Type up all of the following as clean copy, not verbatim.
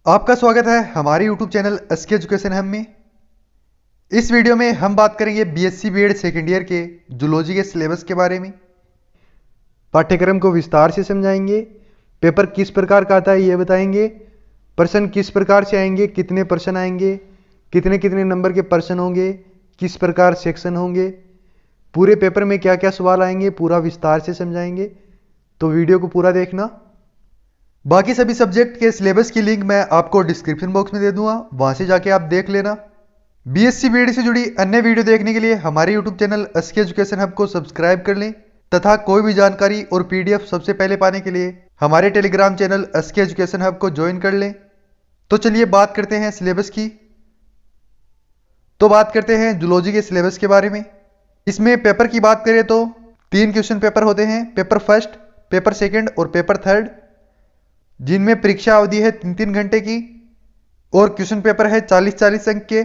आपका स्वागत है हमारे YouTube channel SK education hub में। इस वीडियो में हम बात करेंगे बीएससी बीएड सेकेंड ईयर के जूलॉजी के सिलेबस के बारे में। पाठ्यक्रम को विस्तार से समझाएंगे। पेपर किस प्रकार का आता है ये बताएंगे। प्रश्न किस प्रकार से आएंगे, कितने प्रश्न आएंगे, कितने कितने नंबर के प्रश्न होंगे, किस प्रकार सेक्शन होंगे, पूरे पेपर में क्या क्या सवाल आएंगे, पूरा विस्तार से समझाएंगे। तो वीडियो को पूरा देखना। बाकी सभी सब्जेक्ट के सिलेबस की लिंक मैं आपको डिस्क्रिप्शन बॉक्स में दे दूंगा, वहां से जाके आप देख लेना। बीएससी बीएड से जुड़ी अन्य वीडियो देखने के लिए हमारे YouTube channel SK education hub को सब्सक्राइब कर लें तथा कोई भी जानकारी और पीडीएफ सबसे पहले पाने के लिए हमारे Telegram channel SK education hub को ज्वाइन कर लें। तो चलिए बात करते हैं सिलेबस की। तो बात करते हैं जूलॉजी के सिलेबस के बारे में। इसमें पेपर की बात करें तो 3 क्वेश्चन पेपर होते हैं, पेपर फर्स्ट, पेपर सेकेंड और पेपर थर्ड, जिनमें परीक्षा अवधि है 3-3 घंटे की और क्वेश्चन पेपर है 40-40 अंक के।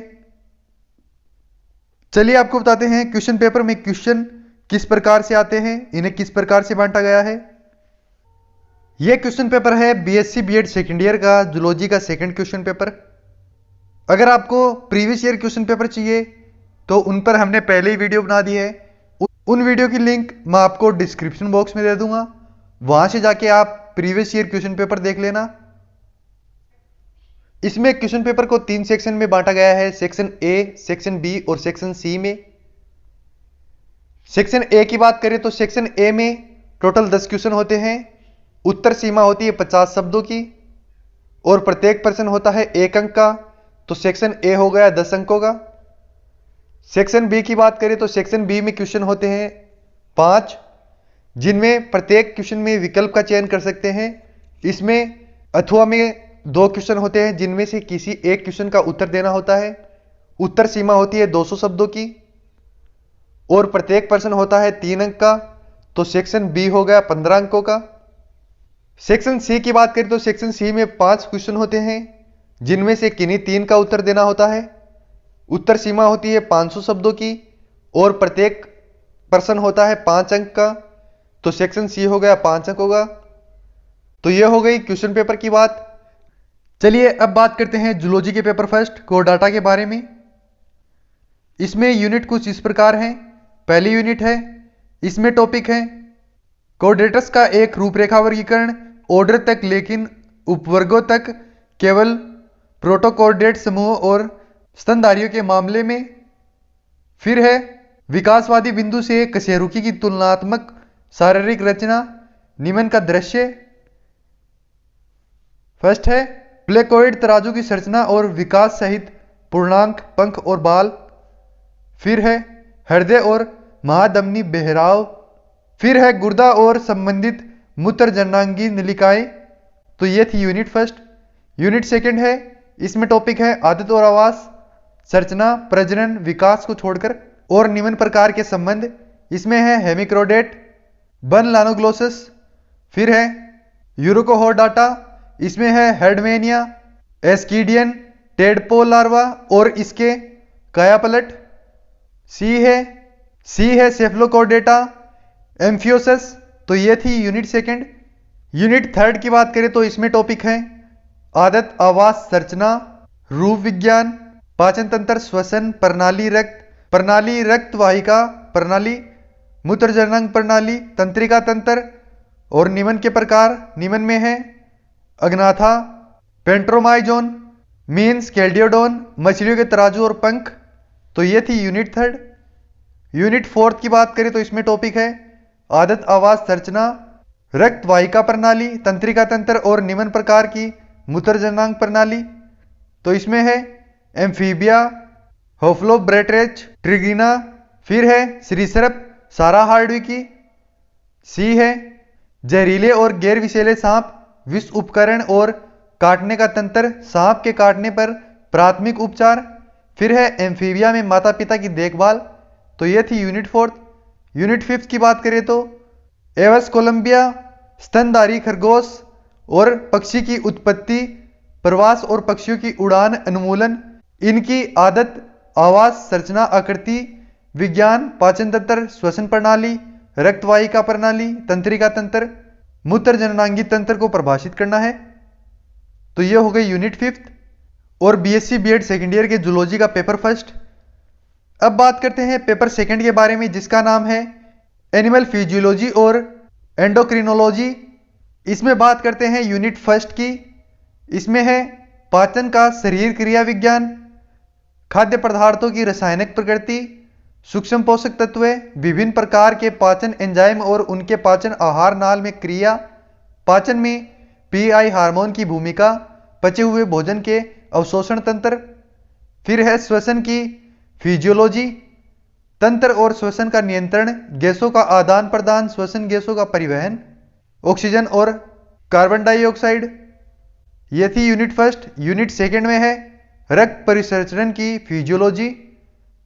चलिए आपको बताते हैं क्वेश्चन पेपर में क्वेश्चन किस प्रकार से आते हैं, इन्हें किस प्रकार से बांटा गया है। यह क्वेश्चन पेपर है बीएससी बीएड सेकेंड ईयर का जूलॉजी का सेकंड क्वेश्चन पेपर। अगर आपको प्रीवियस ईयर क्वेश्चन पेपर चाहिए तो उन पर हमने पहले ही वीडियो बना दी है। उन वीडियो की लिंक मैं आपको डिस्क्रिप्शन बॉक्स में दे दूंगा, वहां से जाके आप प्रीवियस ईयर क्वेश्चन पेपर देख लेना। इसमें क्वेश्चन पेपर को 3 सेक्शन में बांटा गया है, सेक्शन ए, सेक्शन बी और सेक्शन सी में। सेक्शन ए की बात करें तो सेक्शन ए में टोटल 10 क्वेश्चन होते हैं। उत्तर सीमा होती है 50 शब्दों की और प्रत्येक प्रश्न होता है 1 अंक का, तो सेक्शन ए हो गया 10 अंकों का। सेक्शन बी की बात करें तो सेक्शन बी में क्वेश्चन होते हैं 5, जिनमें प्रत्येक क्वेश्चन में विकल्प का चयन कर सकते हैं। इसमें अथवा में 2 क्वेश्चन होते हैं, जिनमें से किसी एक क्वेश्चन का उत्तर देना होता है। उत्तर सीमा होती है 200 शब्दों की और प्रत्येक प्रश्न होता है 3 अंक का, तो सेक्शन बी हो गया 15 अंकों का। सेक्शन सी की बात करें तो सेक्शन सी में 5 क्वेश्चन होते हैं, जिनमें से किन्हीं 3 का उत्तर देना होता है। उत्तर सीमा होती है 500 शब्दों की और प्रत्येक प्रश्न होता है 5 अंक का, तो सेक्शन सी हो गया 5 अंक होगा। तो यह हो गई क्वेश्चन पेपर की बात। चलिए अब बात करते हैं जूलॉजी के पेपर फर्स्ट कोर डाटा के बारे में। इसमें यूनिट कुछ इस प्रकार हैं। पहली यूनिट है, इसमें टॉपिक है कोऑर्डिनेटर्स का एक रूपरेखा वर्गीकरण, ऑर्डर तक लेकिन उपवर्गों तक केवल प्रोटोकोऑर्डिनेट समूह और स्तनधारियों के मामले में। फिर है विकासवादी बिंदु से कशेरुकी की तुलनात्मक शारीरिक रचना, निम्न का दृश्य। फर्स्ट है प्लेकोइड तराजू की संरचना और विकास सहित पूर्णांक पंख और बाल। फिर है हृदय और महाधमनी बहराव। फिर है गुर्दा और संबंधित मूत्रजननांगी नलिकाएं। तो ये थी यूनिट फर्स्ट। यूनिट सेकंड है, इसमें टॉपिक है आदत और आवास, संरचना, प्रजनन, विकास को छोड़कर और निम्न प्रकार के संबंध। इसमें है हेमिक्रोडेट, बन लानोग्लोसस। फिर है यूरोकोहोडाटा, इसमें है हेर्डमेनिया, एस्कीडियन, टेडपोल लार्वा और इसके कायापलट। सी है सेफलोकॉर्डेटा, एम्फियोसस। तो ये थी यूनिट सेकंड। यूनिट थर्ड की बात करें तो इसमें टॉपिक है आदत, आवास, संरचना, रूप विज्ञान, पाचन तंत्र, श्वसन प्रणाली, रक्त वाहिका प्रणाली, मूत्रजननांग प्रणाली, तंत्रिका तंत्र और निम्न के प्रकार। निम्न में है अग्नाथा, पेंट्रोमाइजोन, मीन्स, कैल्डियोडोन, मछलियों के तराजू और पंख। तो ये थी यूनिट थर्ड। यूनिट फोर्थ की बात करें तो इसमें टॉपिक है आदत, आवास, संरचना, रक्त वाहिका प्रणाली, तंत्रिका तंत्र और निम्न प्रकार की मूत्रजननांग प्रणाली। तो इसमें है एम्फीबिया, होफ्लोब्रेट्रेच, ट्रिगिना। फिर है सरीसृप, सारा हार्डविकी। सी है जहरीले और गैर विषैले सांप, विष उपकरण और काटने का तंत्र, सांप के काटने पर प्राथमिक उपचार। फिर है एम्फीबिया में माता पिता की देखभाल। तो यह थी यूनिट फोर्थ। यूनिट फिफ्थ की बात करें तो एवस कोलंबिया, स्तनधारी खरगोश और पक्षी की उत्पत्ति, प्रवास और पक्षियों की उड़ान, अनुमूलन, इनकी आदत, आवास, संरचना, आकृति, विज्ञान, पाचन तंत्र, श्वसन प्रणाली, रक्तवाहिका प्रणाली, तंत्रिका तंत्र, मूत्रजननांगी तंत्र को परिभाषित करना है। तो ये हो गई यूनिट 5th और बीएससी बीएड सेकेंड ईयर के जूलॉजी का पेपर फर्स्ट। अब बात करते हैं पेपर सेकंड के बारे में, जिसका नाम है एनिमल फिजियोलॉजी और एंडोक्रिनोलॉजी। इसमें बात करते हैं यूनिट फर्स्ट की। इसमें है पाचन का शरीर क्रिया विज्ञान, खाद्य पदार्थों की रासायनिक प्रकृति, सूक्ष्म पोषक तत्व, विभिन्न प्रकार के पाचन एंजाइम और उनके पाचन आहार नाल में क्रिया, पाचन में पीआई हार्मोन की भूमिका, पचे हुए भोजन के अवशोषण तंत्र। फिर है श्वसन की फिजियोलॉजी, तंत्र और श्वसन का नियंत्रण, गैसों का आदान प्रदान, श्वसन गैसों का परिवहन, ऑक्सीजन और कार्बन डाइऑक्साइड। ये थी यूनिट फर्स्ट। यूनिट सेकंड में है रक्त परिसंचरण की फिजियोलॉजी।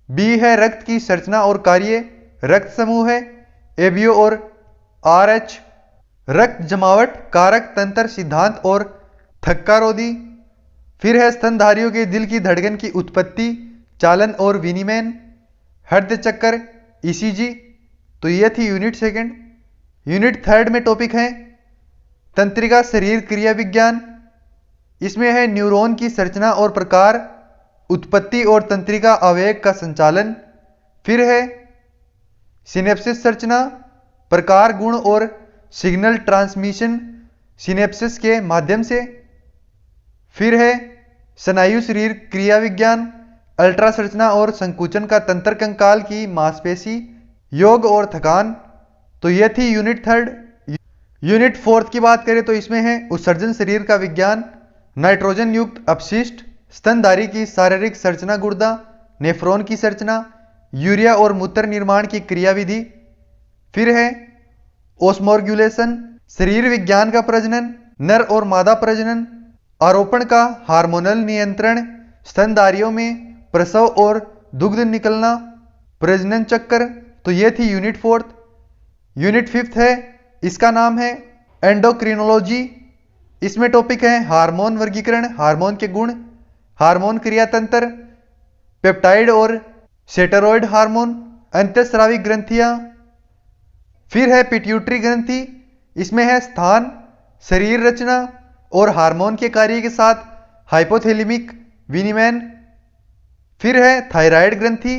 बी है रक्त की संरचना और कार्य, रक्त समूह है एबीओ और आरएच, रक्त जमावट कारक तंत्र सिद्धांत और थक्का रोधी। फिर है स्तनधारियों के दिल की धड़कन की उत्पत्ति, चालन और विनिमयन, हृदय चक्कर ईसीजी। तो यह थी यूनिट सेकंड। यूनिट थर्ड में टॉपिक है तंत्रिका शरीर क्रिया विज्ञान। इसमें है न्यूरॉन की संरचना और प्रकार, उत्पत्ति और तंत्रिका आवेग का संचालन। फिर है सिनेप्सिस संरचना, प्रकार, गुण और सिग्नल ट्रांसमिशन सिनेप्सिस के माध्यम से। फिर है स्नायु शरीर क्रिया विज्ञान, अल्ट्रा संरचना और संकुचन का तंत्र, कंकाल की मांसपेशी, योग और थकान। तो यह थी यूनिट थर्ड। यूनिट फोर्थ की बात करें तो इसमें है उत्सर्जन शरीर का विज्ञान, नाइट्रोजन युक्त अपशिष्ट, स्तनधारी की शारीरिक संरचना, गुर्दा, नेफ्रॉन की संरचना, यूरिया और मूत्र निर्माण की क्रियाविधि। फिर है ओस्मोर्गुलेशन, शरीर विज्ञान का प्रजनन, नर और मादा प्रजनन, आरोपण का हार्मोनल नियंत्रण, स्तनधारियों में प्रसव और दुग्ध निकलना, प्रजनन चक्र। तो ये थी यूनिट फोर्थ। यूनिट फिफ्थ है, इसका नाम है एंडोक्रिनोलॉजी। इसमें टॉपिक है हार्मोन वर्गीकरण, हार्मोन के गुण, हार्मोन क्रियातंत्र, पेप्टाइड और स्टेरॉयड हार्मोन, अंतःस्रावी ग्रंथियां। फिर है पिट्यूटरी ग्रंथि। इसमें है स्थान, शरीर रचना और हार्मोन के कार्य के साथ हाइपोथैलेमिक विनियमन। फिर है थायराइड ग्रंथि।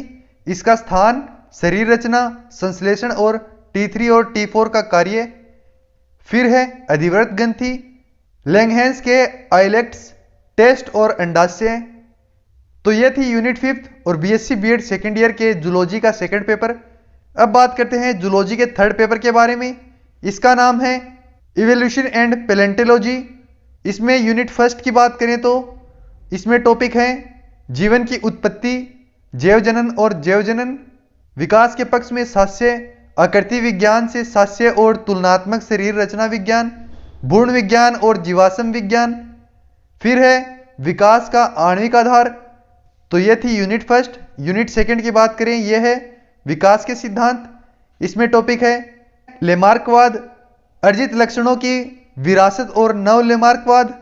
इसका स्थान, शरीर रचना, संश्लेषण और T3 और T4 का कार्य। फिर है अधिव्रत ग्रंथि, लैंगहेंस के आइलेट्स, टेस्ट और अंडाशय। तो यह थी यूनिट फिफ्थ और बीएससी बीएड सेकेंड ईयर के जूलॉजी का सेकंड पेपर। अब बात करते हैं जूलॉजी के थर्ड पेपर के बारे में। इसका नाम है इवोल्यूशन एंड पैलेंटोलॉजी। इसमें यूनिट फर्स्ट की बात करें तो इसमें टॉपिक है जीवन की उत्पत्ति, जैव जनन और जैव जनन, विकास के पक्ष में शास्य, आकृति विज्ञान से शास्य और तुलनात्मक शरीर रचना विज्ञान, भ्रूण विज्ञान और जीवाश्म विज्ञान। फिर है विकास का आणविक आधार। तो यह थी यूनिट फर्स्ट। यूनिट सेकंड की बात करें, यह है विकास के सिद्धांत। इसमें टॉपिक है लेमार्कवाद, अर्जित लक्षणों की विरासत और नव लेमार्कवाद।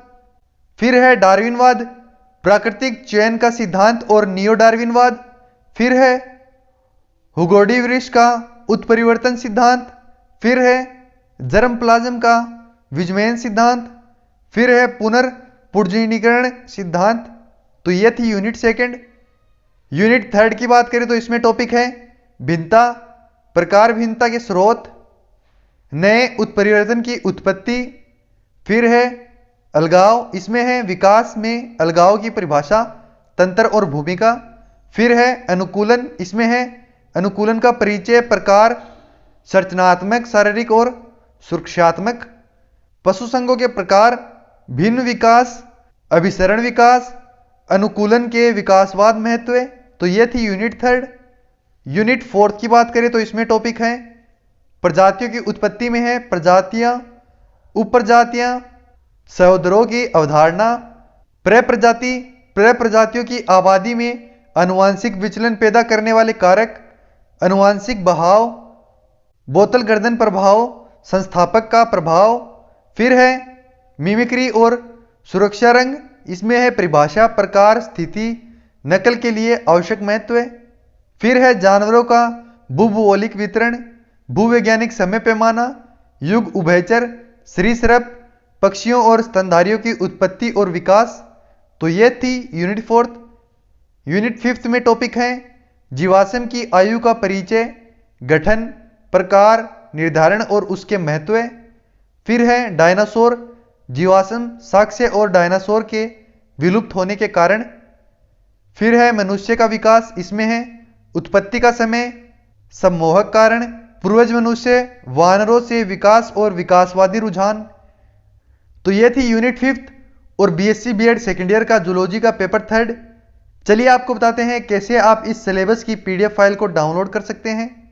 फिर है डार्विनवाद, प्राकृतिक चयन का सिद्धांत और नियो डार्विनवाद। फिर है हुगोडी वृक्ष का उत्परिवर्तन सिद्धांत। फिर है जर्म प्लाज्म का विजमेन सिद्धांत। फिर है पुनर्पुंजीकरण सिद्धांत। तो यह थी यूनिट सेकंड। यूनिट थर्ड की बात करें तो इसमें टॉपिक है भिन्नता, प्रकार भिन्नता के स्रोत, नए उत्परिवर्तन की उत्पत्ति। फिर है अलगाव। इसमें है विकास में अलगाव की परिभाषा, तंत्र और भूमिका। फिर है अनुकूलन। इसमें है अनुकूलन का परिचय, प्रकार, संरचनात्मक, शारीरिक और सुरक्षात्मक। पशु संघों के प्रकार, भिन्न विकास, अभिसरण विकास, अनुकूलन के विकासवाद महत्व। तो यह थी यूनिट थर्ड। यूनिट फोर्थ की बात करें तो इसमें टॉपिक है प्रजातियों की उत्पत्ति में है प्रजातियां, उपप्रजातियां, सहोदरों की अवधारणा, प्रजाति, प्रजातियों की आबादी में आनुवांशिक विचलन पैदा करने वाले कारक, आनुवांशिक बहाव, बोतल गर्दन प्रभाव, संस्थापक का प्रभाव। फिर है मिमिक्री और सुरक्षा रंग। इसमें है परिभाषा, प्रकार, स्थिति, नकल के लिए आवश्यक महत्व। फिर है जानवरों का भूभौगोलिक वितरण, भूवैज्ञानिक समय पैमाना, युग, उभयचर, सरीसृप, पक्षियों और स्तनधारियों की उत्पत्ति और विकास। तो ये थी यूनिट 4। यूनिट 5 में टॉपिक है जीवाश्म की आयु का परिचय, गठन, प्रकार, निर्धारण और उसके महत्व। फिर है डायनासोर, जीवाश्म, साक्ष्य और डायनासोर के विलुप्त होने के कारण। फिर है मनुष्य का विकास, इसमें है उत्पत्ति का समय, सम्मोहक कारण, पूर्वज मनुष्य, वानरों से विकास और विकासवादी रुझान। तो ये थी यूनिट 5 और बीएससी बीएड सेकेंड ईयर का जूलॉजी का पेपर 3। चलिए आपको बताते हैं कैसे आप इस सिलेबस की पीडीएफ फाइल को डाउनलोड कर सकते हैं।